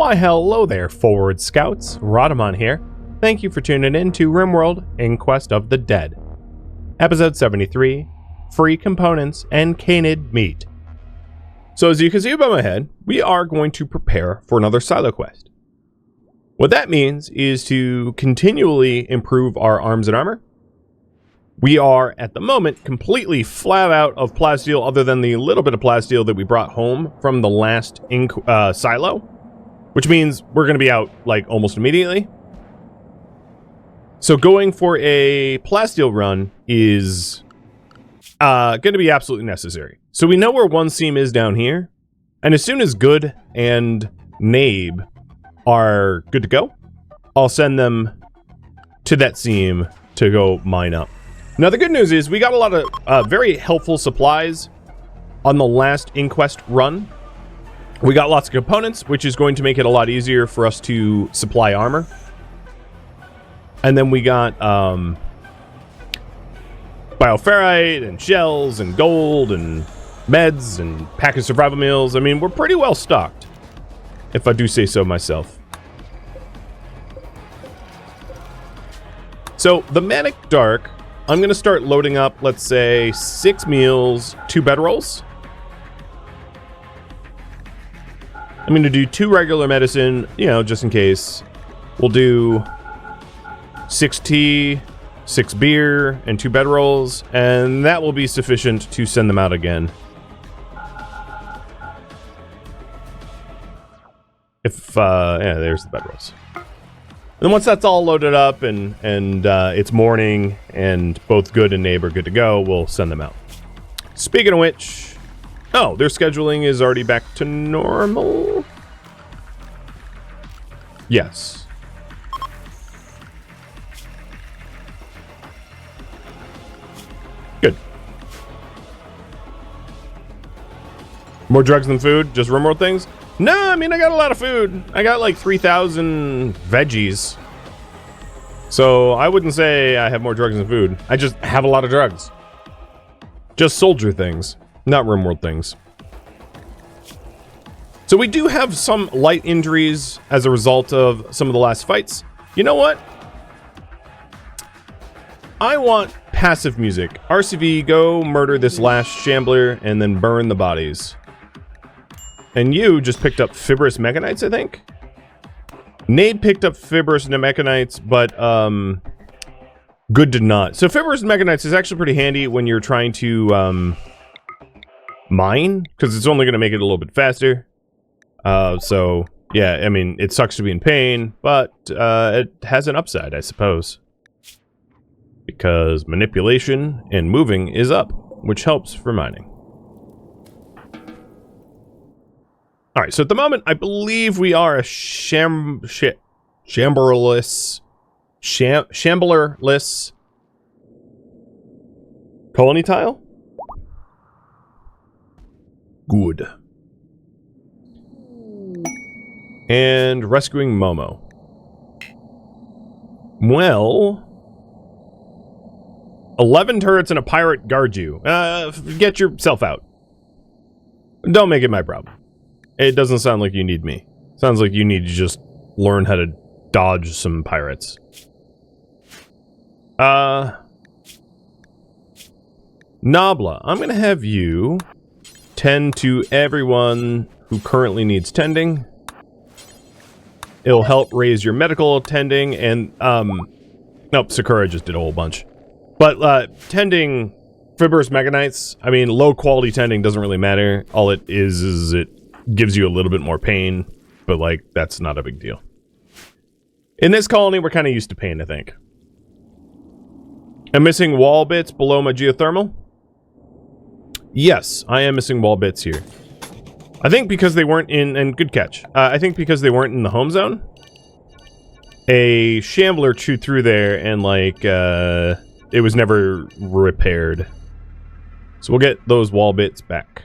Why hello there, forward scouts. Rhadamant here. Thank you for tuning in to RimWorld Inquest of the Dead. Episode 73, Free Components and Canid Meat. So as you can see above my head, we are going to prepare for another siloquest. What that means is to continually improve our arms and armor. We are, at the moment, completely flat out of plastile other than the little bit of plastile that we brought home from the last silo, which means we're going to be out, like, almost immediately. So going for a plastile run is going to be absolutely necessary. So we know where one seam is down here, and as soon as Good and Nabe are good to go, I'll send them to that seam to go mine up. Now, the good news is we got a lot of very helpful supplies on the last Inquest run. We got lots of components, which is going to make it a lot easier for us to supply armor. And then we got bioferrite and shells and gold and meds and pack of survival meals. I mean, we're pretty well stocked, if I do say so myself. So, the Manic Dark, I'm going to start loading up, let's say, 6 meals, 2 bedrolls. I'm going to do 2 regular medicine, you know, just in case. We'll do 6 tea, 6 beer, and 2 bedrolls, and that will be sufficient to send them out again. Yeah, there's the bedrolls. And then once that's all loaded up and it's morning and both Good and Nabe are good to go, we'll send them out. Speaking of which, oh, their scheduling is already back to normal. Yes. Good. More drugs than food? Just RimWorld things? No, I mean, I got a lot of food. I got like 3,000 veggies. So I wouldn't say I have more drugs than food. I just have a lot of drugs. Just soldier things, not RimWorld things. So we do have some light injuries as a result of some of the last fights. You know what? I want passive music. RCV, go murder this last shambler and then burn the bodies. And you just picked up fibrous mechanites, I think? Nabe picked up fibrous mechanites, but Good did not. So fibrous mechanites is actually pretty handy when you're trying to mine, because it's only going to make it a little bit faster. So, yeah, I mean, it sucks to be in pain, but it has an upside, I suppose. Because manipulation and moving is up, which helps for mining. Alright, so at the moment, I believe we are a shamblerless colony tile? Good. And rescuing Momo. Well, 11 turrets and a pirate guard you. Get yourself out. Don't make it my problem. It doesn't sound like you need me. Sounds like you need to just learn how to dodge some pirates. Nabla, I'm gonna have you tend to everyone who currently needs tending. It'll help raise your medical tending and, nope, Sakura just did a whole bunch. But, tending fibrous mechanites, I mean, low quality tending doesn't really matter. All it is it gives you a little bit more pain, but, like, that's not a big deal. In this colony, we're kind of used to pain, I think. I'm missing wall bits below my geothermal. Yes, I am missing wall bits here. I think because they weren't in, and good catch. I think because they weren't in the home zone, a shambler chewed through there and, like, it was never repaired. So we'll get those wall bits back.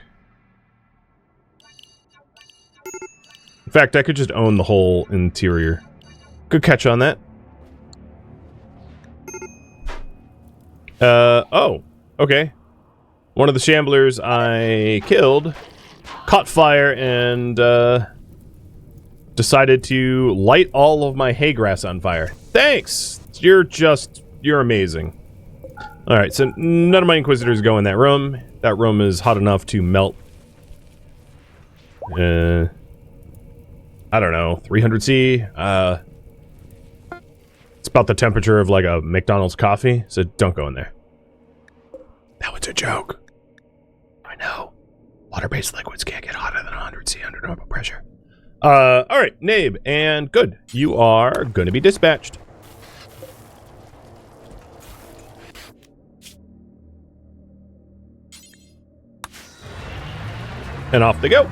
In fact, I could just own the whole interior. Good catch on that. Oh, okay. One of the shamblers I killed caught fire and, decided to light all of my hay grass on fire. Thanks! You're amazing. Alright, so none of my Inquisitors go in that room. That room is hot enough to melt. I don't know, 300C? It's about the temperature of like a McDonald's coffee, so don't go in there. That was a joke. I know. Water-based liquids can't get hotter than 100C under normal pressure. Alright, Nabe, and good. You are gonna be dispatched. And off they go.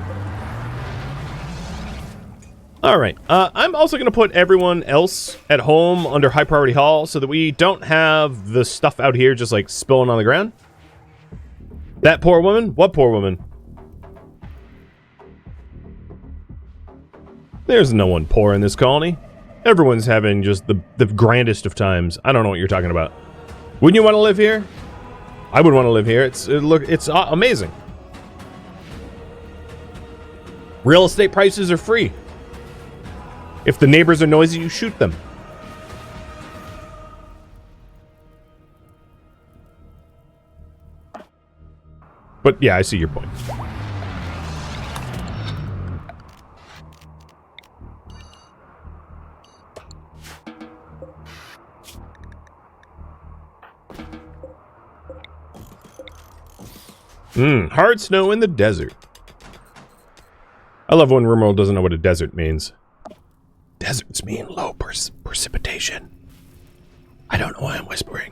Alright, I'm also going to put everyone else at home under high priority haul so that we don't have the stuff out here just like spilling on the ground. That poor woman? What poor woman? There's no one poor in this colony. Everyone's having just the grandest of times. I don't know what you're talking about. Wouldn't you want to live here? I would want to live here. It's amazing. Real estate prices are free. If the neighbors are noisy, you shoot them. But yeah, I see your point. Hard snow in the desert. I love when Rimworld doesn't know what a desert means. Deserts mean low precipitation. I don't know why I'm whispering.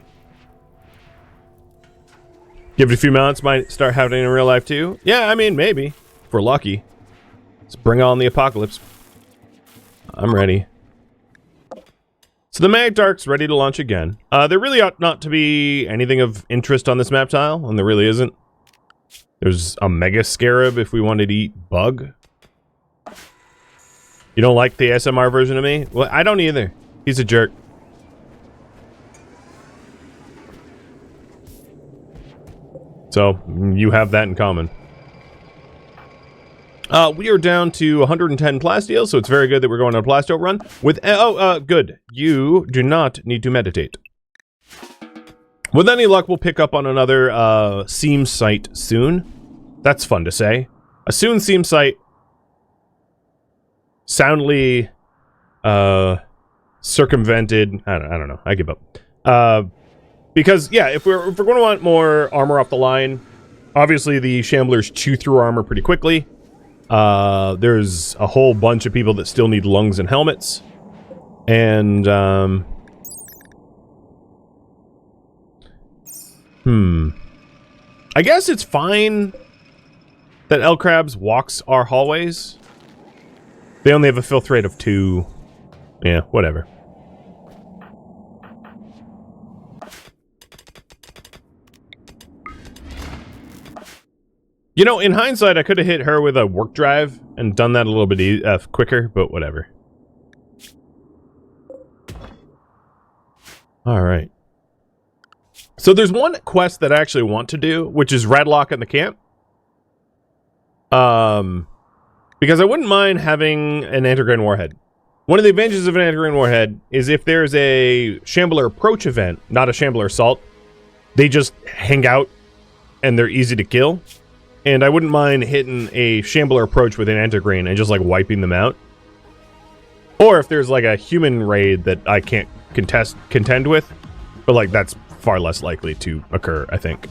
Give it a few months, might start happening in real life too. Yeah, I mean, maybe. If we're lucky. Let's bring on the apocalypse. I'm ready. So the Mag Dark's ready to launch again. There really ought not to be anything of interest on this map tile, and there really isn't. There's a Mega Scarab if we wanted to eat Bug. You don't like the ASMR version of me? Well, I don't either. He's a jerk. So, you have that in common. We are down to 110 Plastile, so it's very good that we're going on a Plastile run. With good. You do not need to meditate. With any luck, we'll pick up on another seam site soon. That's fun to say. A soon seam site soundly circumvented. I don't know. I give up. Because yeah, if we're going to want more armor off the line, obviously the Shamblers chew through armor pretty quickly. There's a whole bunch of people that still need lungs and helmets, and I guess it's fine that L Crabs walks our hallways. They only have a filth rate of 2. Yeah, whatever. You know, in hindsight, I could have hit her with a work drive and done that a little bit quicker, but whatever. Alright. So there's one quest that I actually want to do, which is Radlock in the camp. Because I wouldn't mind having an Antigrain Warhead. One of the advantages of an Antigrain Warhead is if there's a Shambler approach event, not a Shambler assault, they just hang out and they're easy to kill. And I wouldn't mind hitting a Shambler approach with an Antigrain and just like wiping them out. Or if there's like a human raid that I can't contend with, but like that's far less likely to occur, I think.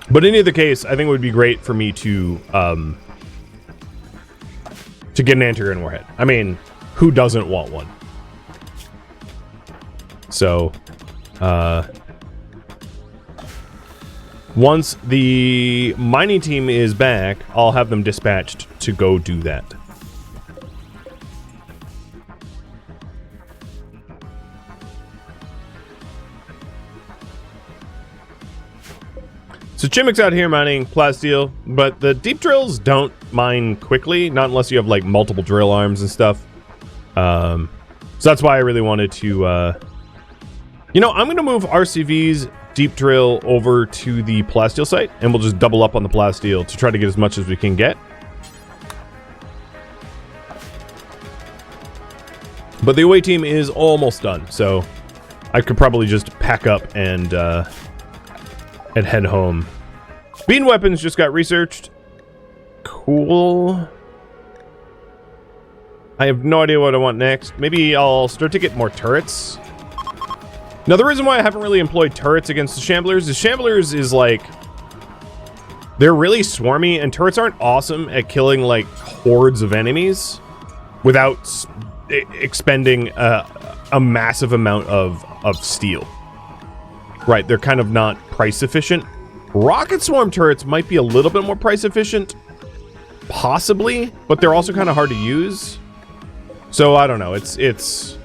But in either case, I think it would be great for me to get an Antigrain Warhead. I mean, who doesn't want one? So, once the mining team is back, I'll have them dispatched to go do that. So Chimic's out here mining Plastile, but the deep drills don't mine quickly, not unless you have like multiple drill arms and stuff. So that's why I really wanted to, you know, I'm going to move RCV's deep drill over to the Plastile site, and we'll just double up on the Plastile to try to get as much as we can get. But the away team is almost done, so I could probably just pack up and head home. Bean weapons just got researched. Cool. I have no idea what I want next. Maybe I'll start to get more turrets. Now, the reason why I haven't really employed turrets against the Shamblers is like... they're really swarmy, and turrets aren't awesome at killing, like, hordes of enemies without expending a massive amount of steel. Right, they're kind of not price efficient. Rocket swarm turrets might be a little bit more price efficient. Possibly, but they're also kind of hard to use. So I don't know. It's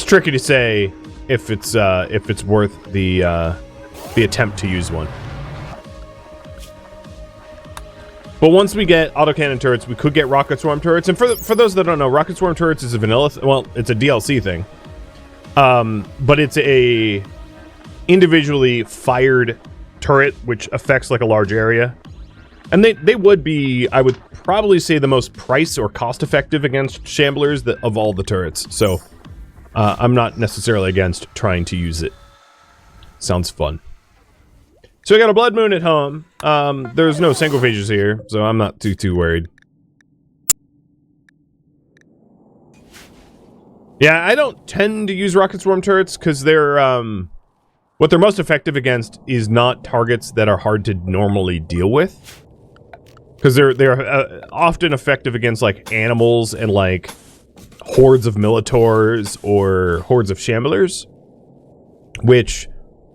tricky to say if it's worth the attempt to use one. But once we get autocannon turrets, we could get rocket swarm turrets. And for those that don't know, rocket swarm turrets is a vanilla. Well, it's a DLC thing. But it's a individually fired turret which affects like a large area. And they would be, I would probably say, the most price or cost effective against Shamblers of all the turrets. So I'm not necessarily against trying to use it. Sounds fun. So we got a blood moon at home. There's no syncophages here, so I'm not too worried. Yeah, I don't tend to use rocket swarm turrets because they're what they're most effective against is not targets that are hard to normally deal with. Because they're often effective against, like, animals and, like, hordes of Militors or hordes of Shamblers. Which,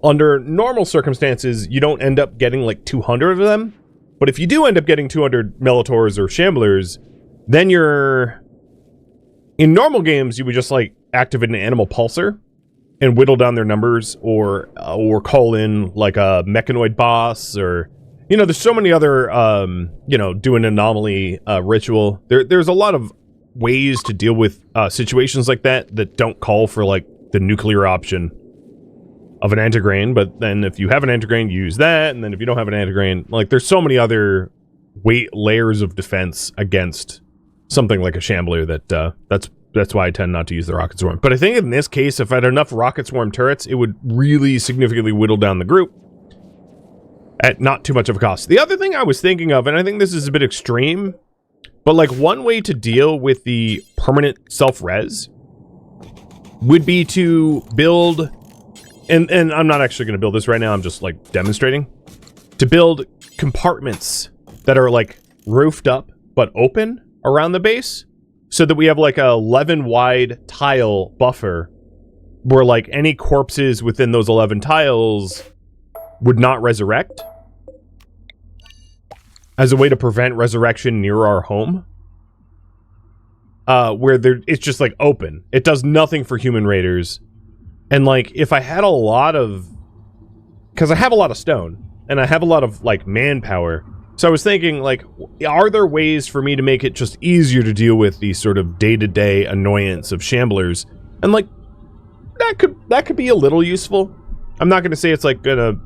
under normal circumstances, you don't end up getting, like, 200 of them. But if you do end up getting 200 Militors or Shamblers, then you're... in normal games, you would just, like, activate an animal pulsar and whittle down their numbers, or call in, like, a mechanoid boss, or... you know, there's so many other, you know, do an anomaly ritual. There's a lot of ways to deal with situations like that don't call for, like, the nuclear option of an antigrain. But then if you have an antigrain, you use that. And then if you don't have an antigrain, like, there's so many other layers of defense against something like a Shambler that that's why I tend not to use the rocket swarm. But I think in this case, if I had enough rocket swarm turrets, it would really significantly whittle down the group at not too much of a cost. The other thing I was thinking of, and I think this is a bit extreme, but like one way to deal with the permanent self-res would be to build, and I'm not actually going to build this right now, I'm just like demonstrating, to build compartments that are like roofed up but open around the base, so that we have like a 11 wide tile buffer where like any corpses within those 11 tiles would not resurrect, as a way to prevent resurrection near our home. Where it's just like open. It does nothing for human raiders. And like, if I had a lot of... because I have a lot of stone, and I have a lot of like manpower. So I was thinking, like, are there ways for me to make it just easier to deal with the sort of day-to-day annoyance of Shamblers? And like, that could be a little useful. I'm not going to say it's like gonna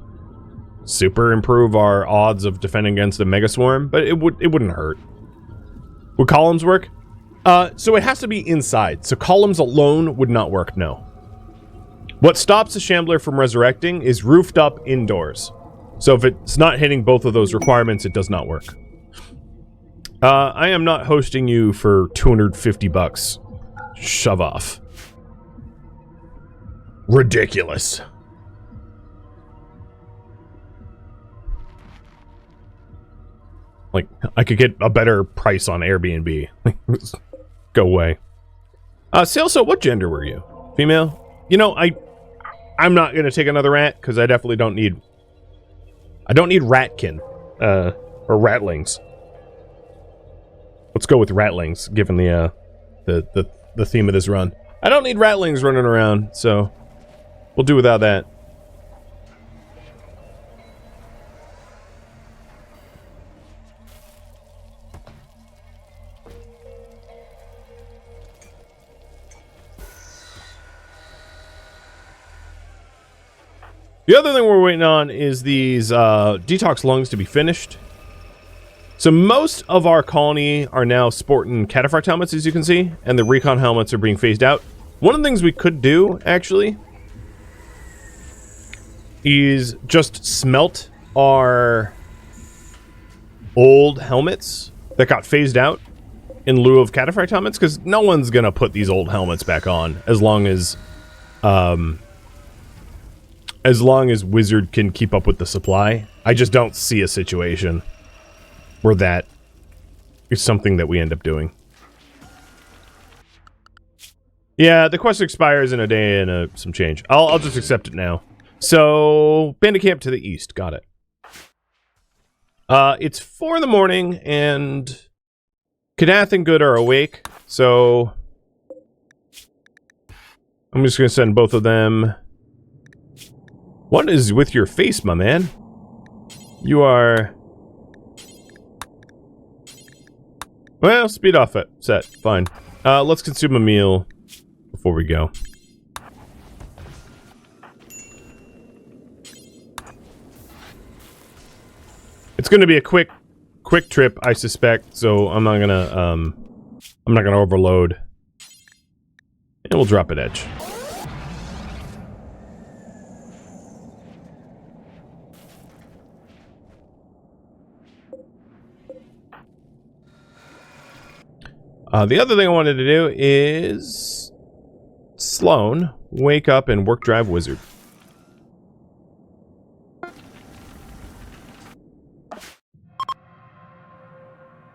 super improve our odds of defending against a mega swarm, but it wouldn't hurt. Would columns work? So it has to be inside. So columns alone would not work, no. What stops a Shambler from resurrecting is roofed up indoors. So if it's not hitting both of those requirements, it does not work. I am not hosting you for 250 bucks. Shove off. Ridiculous. Like, I could get a better price on Airbnb. Go away. Salso, what gender were you? Female? You know, I'm not gonna take another rat, because I definitely don't need... I don't need ratkin. Or ratlings. Let's go with ratlings, given the theme of this run. I don't need ratlings running around, so... we'll do without that. The other thing we're waiting on is these detox lungs to be finished. So most of our colony are now sporting cataphract helmets, as you can see, and the recon helmets are being phased out. One of the things we could do, actually, is just smelt our old helmets that got phased out in lieu of cataphract helmets, because no one's gonna put these old helmets back on as long as Wizard can keep up with the supply. I just don't see a situation where that is something that we end up doing. Yeah, the quest expires in a day and some change. I'll just accept it now. So, bandit camp to the east. Got it. It's 4 in the morning, and Kadath and Good are awake, so I'm just going to send both of them. What is with your face, my man? You are... Well, speed off it. Set. Fine. Let's consume a meal before we go. It's going to be a quick trip, I suspect, so I'm not gonna overload. And we'll drop at edge. The other thing I wanted to do is Sloan, wake up and work drive Wizard.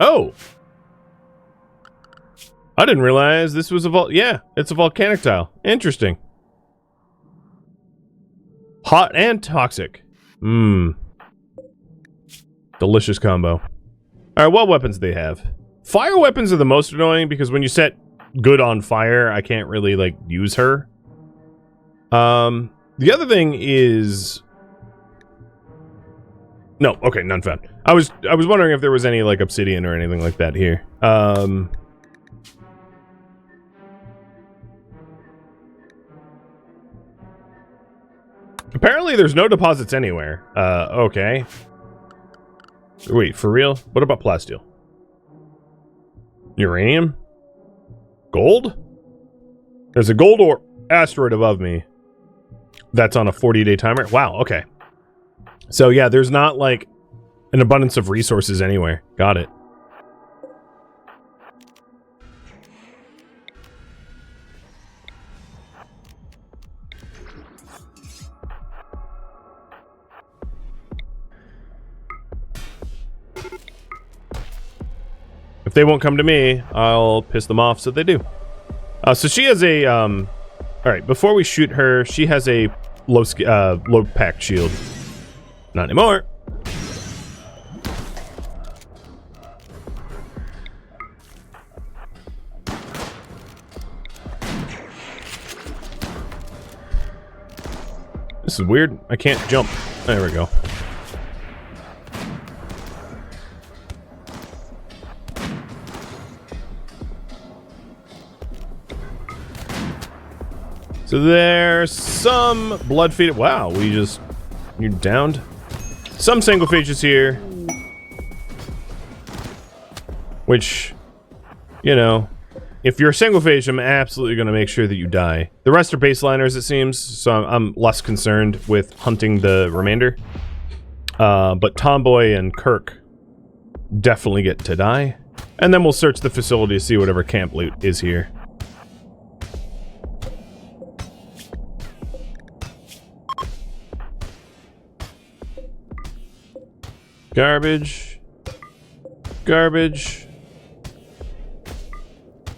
Oh! I didn't realize this was a yeah, it's a volcanic tile. Interesting. Hot and toxic. Mmm. Delicious combo. Alright, what weapons do they have? Fire weapons are the most annoying because when you set Good on fire, I can't really, like, use her. The other thing is... No, okay, none found. I was wondering if there was any, like, obsidian or anything like that here. Apparently there's no deposits anywhere. Okay. Wait, for real? What about plastile? Uranium? Gold? There's a gold or asteroid above me that's on a 40-day timer. Wow, okay. So yeah, there's not like an abundance of resources anywhere. Got it. If they won't come to me, I'll piss them off so they do. So she has a, alright, before we shoot her, she has a low pack shield. Not anymore. This is weird. I can't jump. There we go. So there's some blood feed. Wow, you're downed. Some sanglephages here. Which, you know, if you're a sanglephage, I'm absolutely going to make sure that you die. The rest are baseliners, it seems, so I'm less concerned with hunting the remainder. But Tomboy and Kirk definitely get to die. And then we'll search the facility to see whatever camp loot is here. Garbage. Garbage.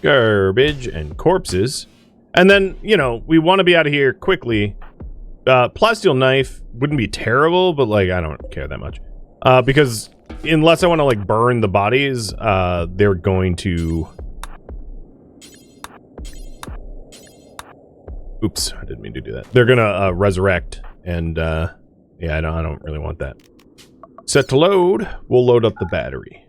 Garbage and corpses. And then, you know, we want to be out of here quickly. Plastile knife wouldn't be terrible, but, like, I don't care that much. Because unless I want to, like, burn the bodies, they're going to... Oops, I didn't mean to do that. They're gonna resurrect, and, yeah, I don't really want that. Set to load. We'll load up the battery.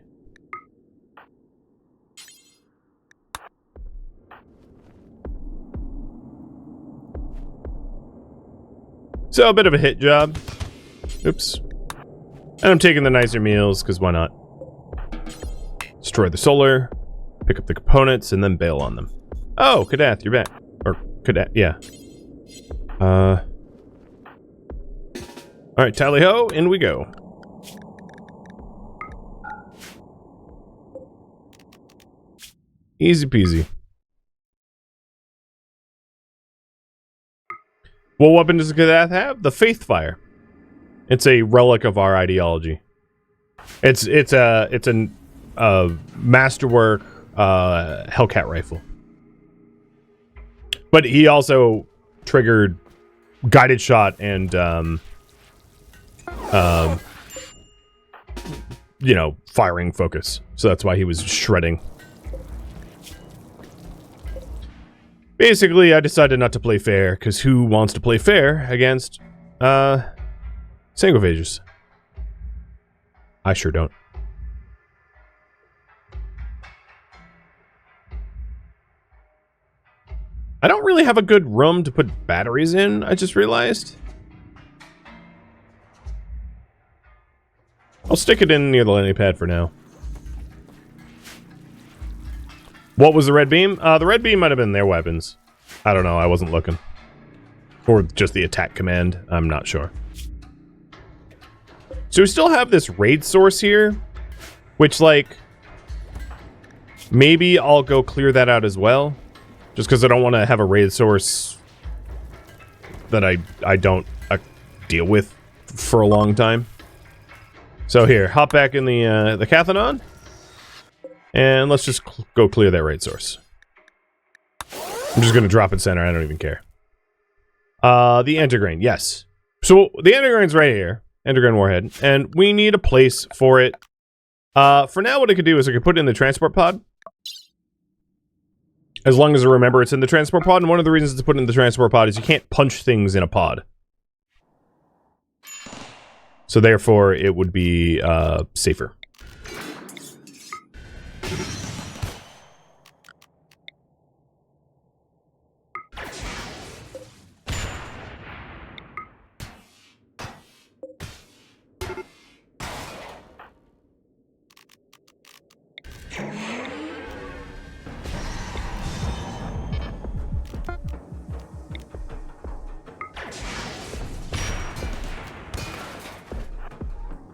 So, a bit of a hit job. Oops. And I'm taking the nicer meals, because why not? destroy the solar, pick up the components, and then bail on them. Oh, Kadath, you're back. Or, Kadath, yeah. Alright, tally-ho, in we go. Easy peasy. What weapon does Kadath have? The Faith Fire. It's a relic of our ideology. It's a masterwork Hellcat rifle. But he also triggered guided shot and you know, firing focus. So that's why he was shredding. Basically, I decided not to play fair, because who wants to play fair against Sanguivagers? I sure don't. I don't really have a good room to put batteries in, I just realized. I'll stick it in near the landing pad for now. What was the red beam? The red beam might have been their weapons. I don't know, I wasn't looking. Or just the attack command, I'm not sure. So we still have this raid source here, which, like, maybe I'll go clear that out as well. Just because I don't want to have a raid source that I don't deal with for a long time. So here, hop back in the Cathanon. And let's just go clear that raid source. I'm just going to drop it center. I don't even care. The Entergrain, yes. So the Entergrain's right here. Entergrain Warhead. And we need a place for it. For now, what I could do is I could put it in the transport pod. As long as I remember it's in the transport pod. And one of the reasons to put it in the transport pod is you can't punch things in a pod. So therefore, it would be safer.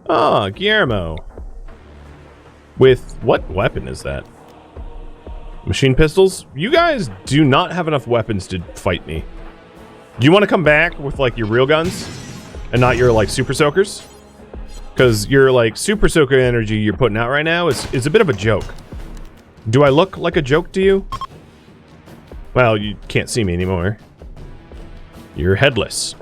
Ah, Guillermo. With what weapon is that? Machine pistols? You guys do not have enough weapons to fight me. Do you want to come back with, like, your real guns? And not your, like, super soakers? Because your, like, super soaker energy you're putting out right now is a bit of a joke. Do I look like a joke to you? Well, you can't see me anymore. You're headless.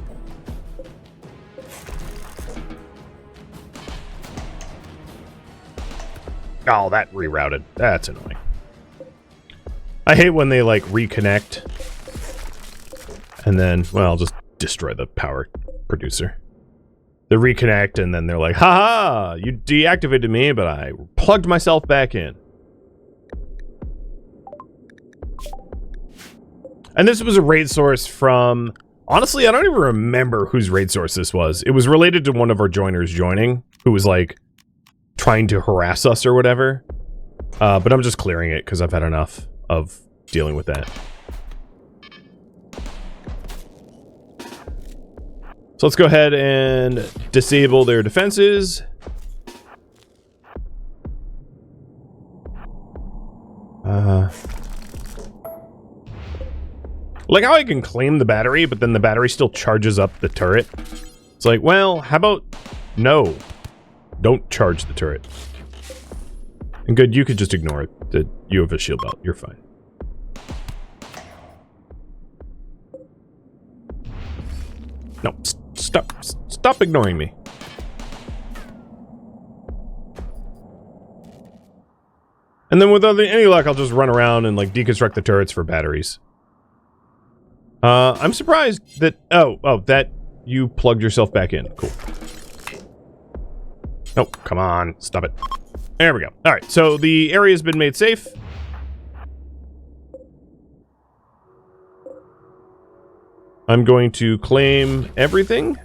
Oh, that rerouted. That's annoying. I hate when they, like, reconnect. And then, well, I'll just destroy the power producer. They reconnect, and then they're like, haha, you deactivated me, but I plugged myself back in. And this was a raid source from... Honestly, I don't even remember whose raid source this was. It was related to one of our joiners joining, who was, like, trying to harass us or whatever. But I'm just clearing it because I've had enough of dealing with that. So let's go ahead and disable their defenses. Like how I can claim the battery, but then the battery still charges up the turret. It's like, well, how about no? Don't charge the turret. And good, you could just ignore it. That you have a shield belt. You're fine. No, stop ignoring me. And then without any luck, I'll just run around and, like, deconstruct the turrets for batteries. I'm surprised that... Oh, that you plugged yourself back in. Cool. Oh, come on. Stop it. There we go. Alright, so the area's been made safe. I'm going to claim everything.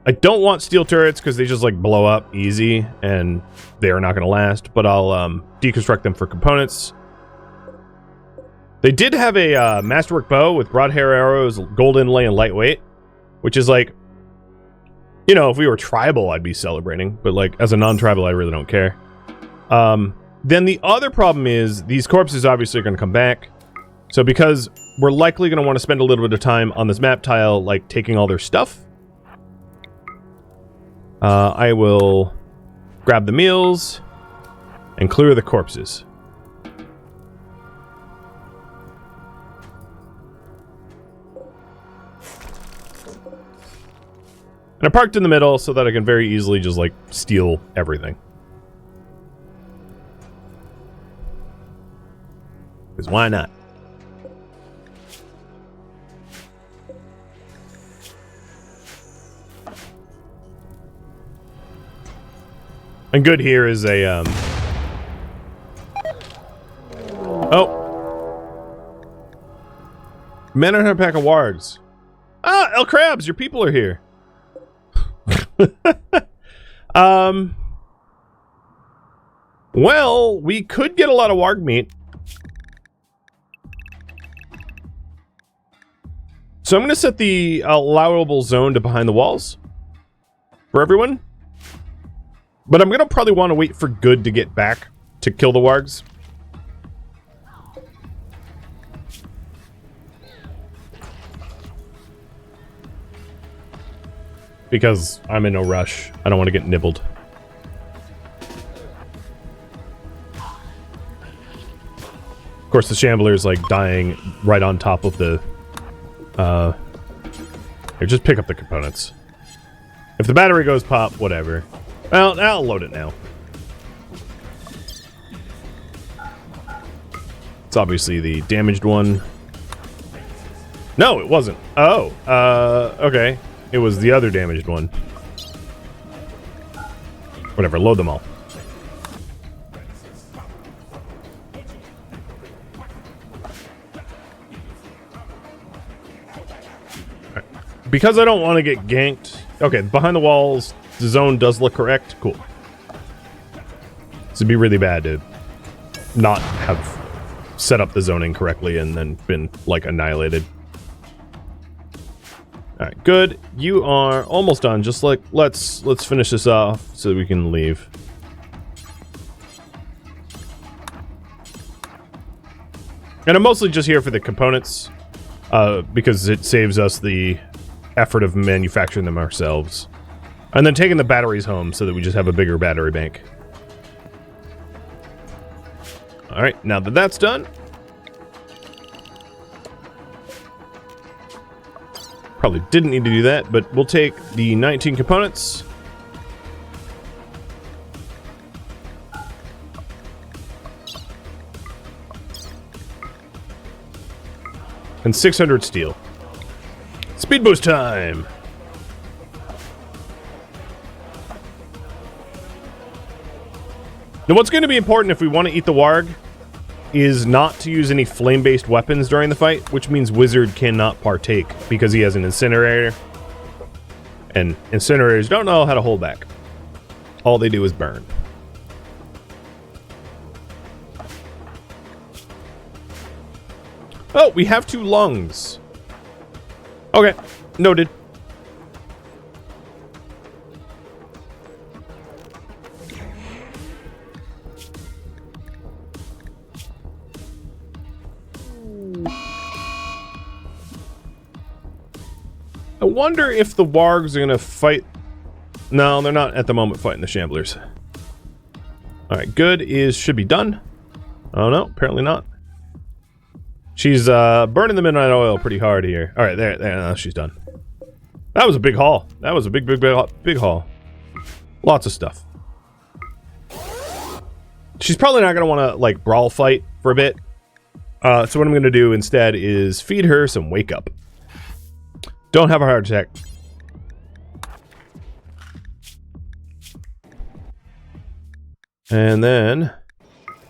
I don't want steel turrets because they just like blow up easy and they are not going to last, but I'll deconstruct them for components. They did have a masterwork bow with broad hair arrows, gold inlay, and lightweight, which is like, you know, if we were tribal, I'd be celebrating, but like as a non-tribal, I really don't care. Then the other problem is these corpses obviously are going to come back. So because we're likely going to want to spend a little bit of time on this map tile, like taking all their stuff, I will grab the meals and clear the corpses. And I parked in the middle so that I can very easily just like steal everything. Because why not? And good here is a, oh. Men on a pack of wargs. Ah, El Crabs, your people are here. Well, we could get a lot of warg meat. So I'm going to set the allowable zone to behind the walls for everyone. But I'm going to probably want to wait for Good to get back to kill the wargs. Because I'm in no rush. I don't want to get nibbled. Of course, the Shambler's like dying right on top of the... Here, just pick up the components. If the battery goes pop, whatever. Well, I'll load it now. It's obviously the damaged one. No, it wasn't. Oh, okay. It was the other damaged one. Whatever, load them all. Right. Because I don't want to get ganked. Okay, behind the walls, the zone does look correct. Cool. This would be really bad to not have set up the zoning correctly and then been, like, annihilated. Alright, good. You are almost done. Just like, let's finish this off so we can leave. And I'm mostly just here for the components, because it saves us the effort of manufacturing them ourselves. And then taking the batteries home so that we just have a bigger battery bank. Alright, now that that's done... Probably didn't need to do that, but we'll take the 19 components. And 600 steel. Speed boost time! Now what's going to be important if we want to eat the warg is not to use any flame-based weapons during the fight, which means Wizard cannot partake because he has an incinerator. And incinerators don't know how to hold back. All they do is burn. Oh, we have 2 lungs. Okay, noted. I wonder if the wargs are gonna fight. No, they're not at the moment fighting the Shamblers. Alright, Good should be done. Oh no, apparently not. She's burning the midnight oil pretty hard here. Alright, there, no, she's done. That was a big haul. That was a big haul. Lots of stuff. She's probably not gonna want to, like, brawl fight for a bit. So what I'm gonna do instead is feed her some wake up. Don't have a heart attack. And then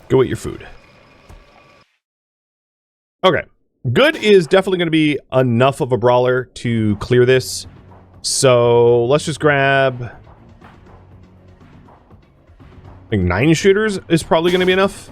go eat your food. Okay. Good is definitely going to be enough of a brawler to clear this. So let's just grab... I think 9 shooters is probably going to be enough.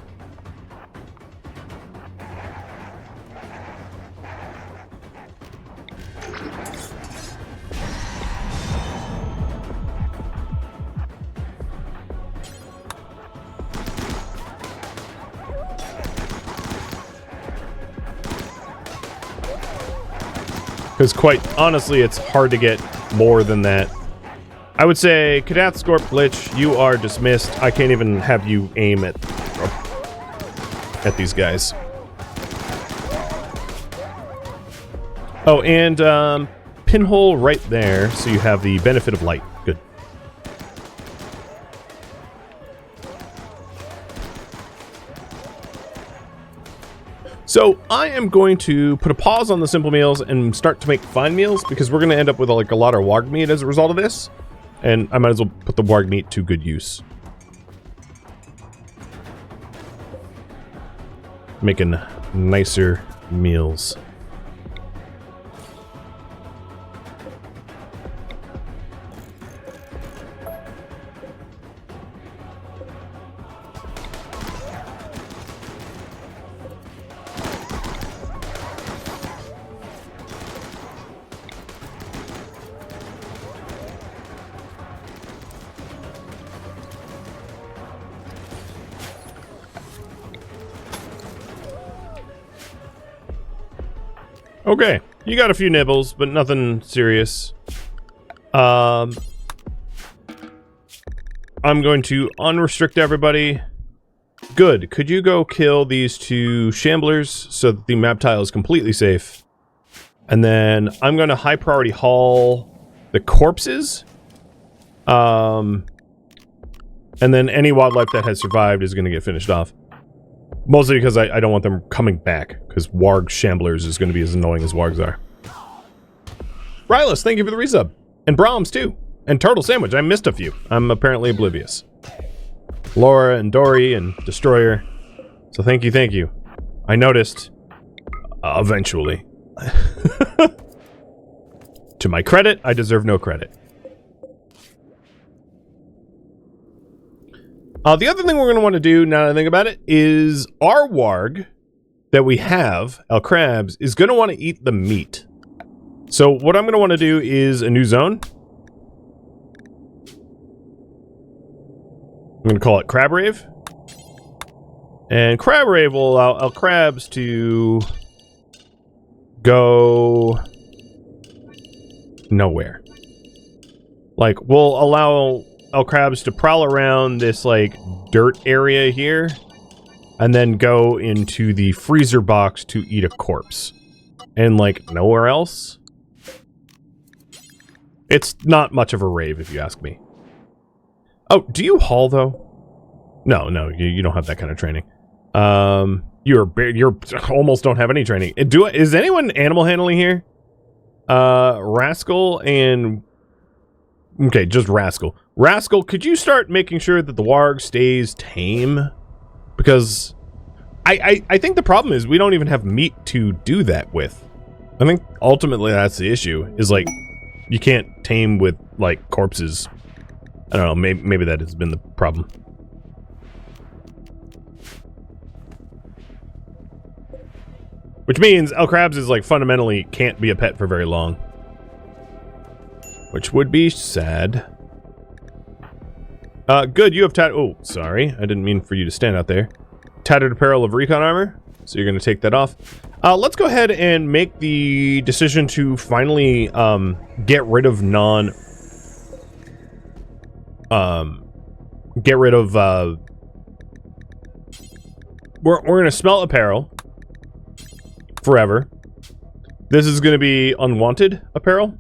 Because quite honestly, it's hard to get more than that. I would say, Kadath, Scorp, Glitch, you are dismissed. I can't even have you aim at these guys. Oh, and pinhole right there, so you have the benefit of light. Good. So I am going to put a pause on the simple meals and start to make fine meals, because we're going to end up with like a lot of warg meat as a result of this. And I might as well put the warg meat to good use. Making nicer meals. Okay, you got a few nibbles, but nothing serious. I'm going to unrestrict everybody. Good. Could you go kill these 2 shamblers so that the map tile is completely safe? And then I'm going to high priority haul the corpses. And then any wildlife that has survived is going to get finished off. Mostly because I don't want them coming back, because warg shamblers is going to be as annoying as wargs are. Rylus, thank you for the resub. And Brahms, too. And Turtle Sandwich, I missed a few. I'm apparently oblivious. Laura and Dory and Destroyer. So thank you, thank you. I noticed. Eventually. To my credit, I deserve no credit. The other thing we're going to want to do, now that I think about it, is our warg that we have, El Crabs, is going to want to eat the meat. So what I'm going to want to do is a new zone. I'm going to call it Crab Rave. And Crab Rave will allow El Crabs to go nowhere. Like, we'll allow El Crabs to prowl around this, like, dirt area here, and then go into the freezer box to eat a corpse. And, like, nowhere else? It's not much of a rave, if you ask me. Oh, do you haul, though? No, you don't have that kind of training. You're almost don't have any training. Is anyone animal handling here? Rascal and... Okay, just Rascal. Rascal, could you start making sure that the warg stays tame? Because I think the problem is we don't even have meat to do that with. I think ultimately that's the issue, is like, you can't tame with, like, corpses. I don't know, maybe that has been the problem. Which means El Crabs is, like, fundamentally can't be a pet for very long. Which would be sad. Good, you have oh, sorry. I didn't mean for you to stand out there. Tattered apparel of recon armor. So you're going to take that off. Let's go ahead and make the decision to finally, get rid of we're going to smelt apparel. Forever. This is going to be unwanted apparel.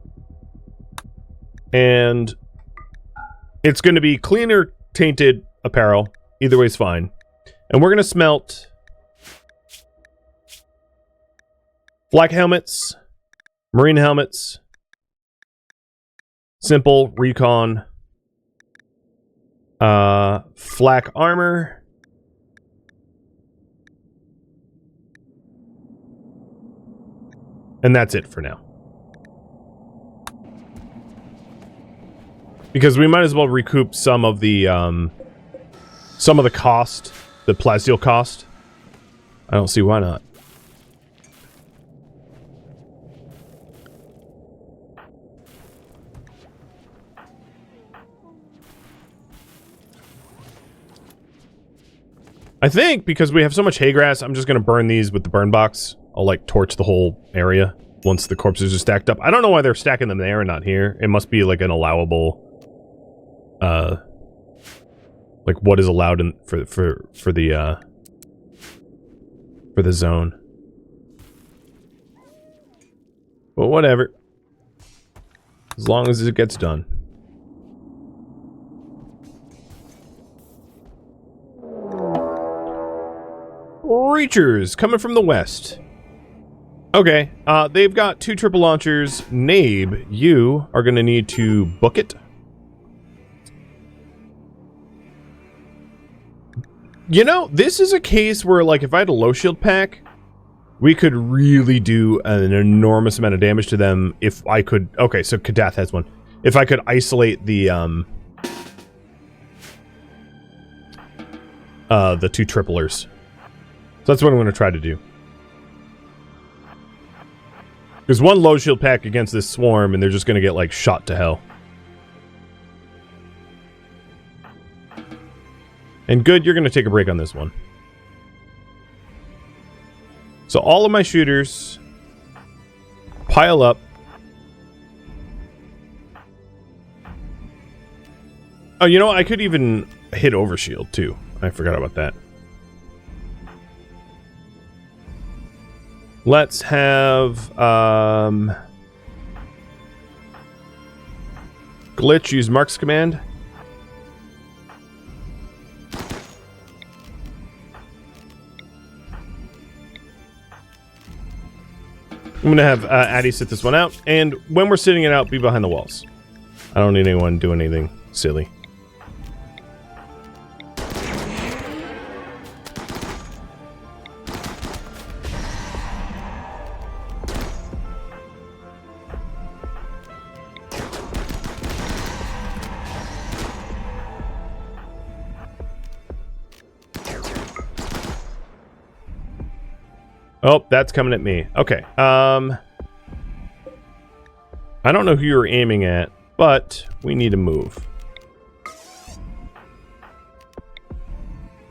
And it's going to be cleaner tainted apparel. Either way is fine. And we're going to smelt flak helmets, marine helmets, simple recon, flak armor, and that's it for now. Because we might as well recoup some of the cost, the plastile cost. I don't see why not. I think because we have so much hay grass, I'm just going to burn these with the burn box. I'll, like, torch the whole area once the corpses are stacked up. I don't know why they're stacking them there and not here. It must be, like, an allowable... like, what is allowed in, for the zone. But whatever. As long as it gets done. Reachers coming from the west. Okay, they've got 2 triple launchers. Nabe, you are going to need to book it. You know, this is a case where, like, if I had a low shield pack, we could really do an enormous amount of damage to them if I could... Okay, so Kadath has one. If I could isolate the 2 triplers. So that's what I'm going to try to do. There's one low shield pack against this swarm, and they're just going to get, like, shot to hell. And good, you're going to take a break on this one. So all of my shooters pile up. Oh, you know what? I could even hit overshield, too. I forgot about that. Let's have, Glitch use Mark's command. I'm going to have Addy sit this one out, and when we're sitting it out, be behind the walls. I don't need anyone doing anything silly. Oh, that's coming at me. Okay. I don't know who you were aiming at, but we need to move.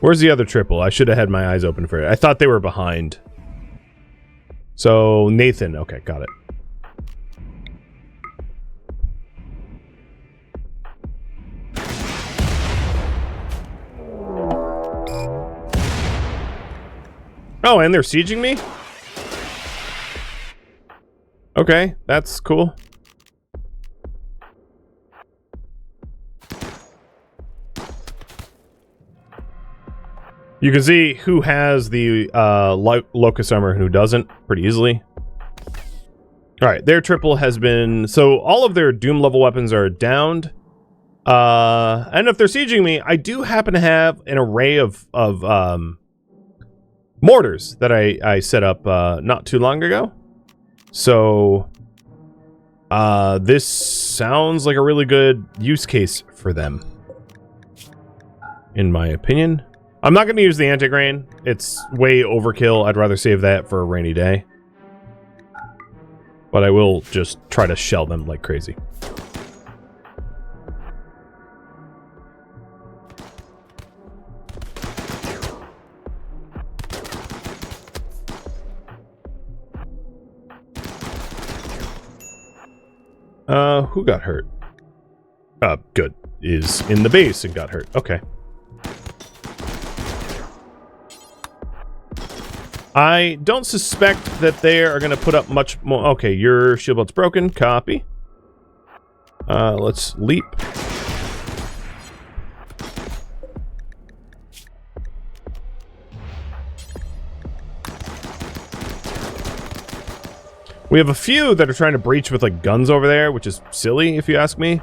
Where's the other triple? I should have had my eyes open for it. I thought they were behind. So, Nathan. Okay, got it. Oh, and they're sieging me? Okay, that's cool. You can see who has the locust armor and who doesn't pretty easily. Alright, their triple has been... So all of their doom level weapons are downed. And if they're sieging me, I do happen to have an array of mortars that I set up not too long ago. So this sounds like a really good use case for them, in my opinion. I'm not going to use the anti-grain. It's way overkill. I'd rather save that for a rainy day. But I will just try to shell them like crazy. Who got hurt? Good. Is in the base and got hurt. Okay. I don't suspect that they are going to put up much more. Okay, your shield belt's broken. Copy. Let's leap. We have a few that are trying to breach with, like, guns over there, which is silly, if you ask me.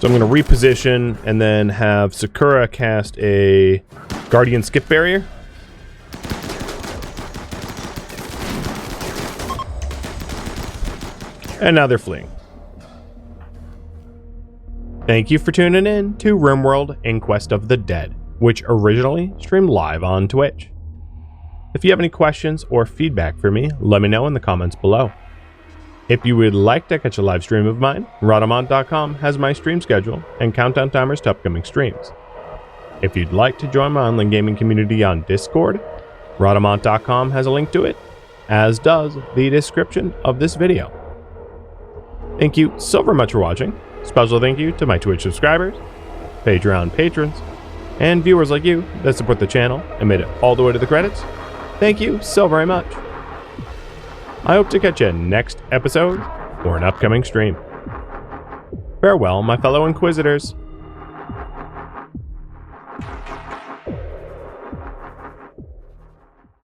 So I'm going to reposition and then have Sakura cast a Guardian Skip Barrier. And now they're fleeing. Thank you for tuning in to RimWorld Inquest of the Dead, which originally streamed live on Twitch. If you have any questions or feedback for me, let me know in the comments below. If you would like to catch a live stream of mine, Rhadamant.com has my stream schedule and countdown timers to upcoming streams. If you'd like to join my online gaming community on Discord, Rhadamant.com has a link to it, as does the description of this video. Thank you so very much for watching. Special thank you to my Twitch subscribers, Patreon patrons, and viewers like you that support the channel and made it all the way to the credits. Thank you so very much. I hope to catch you next episode or an upcoming stream. Farewell, my fellow Inquisitors.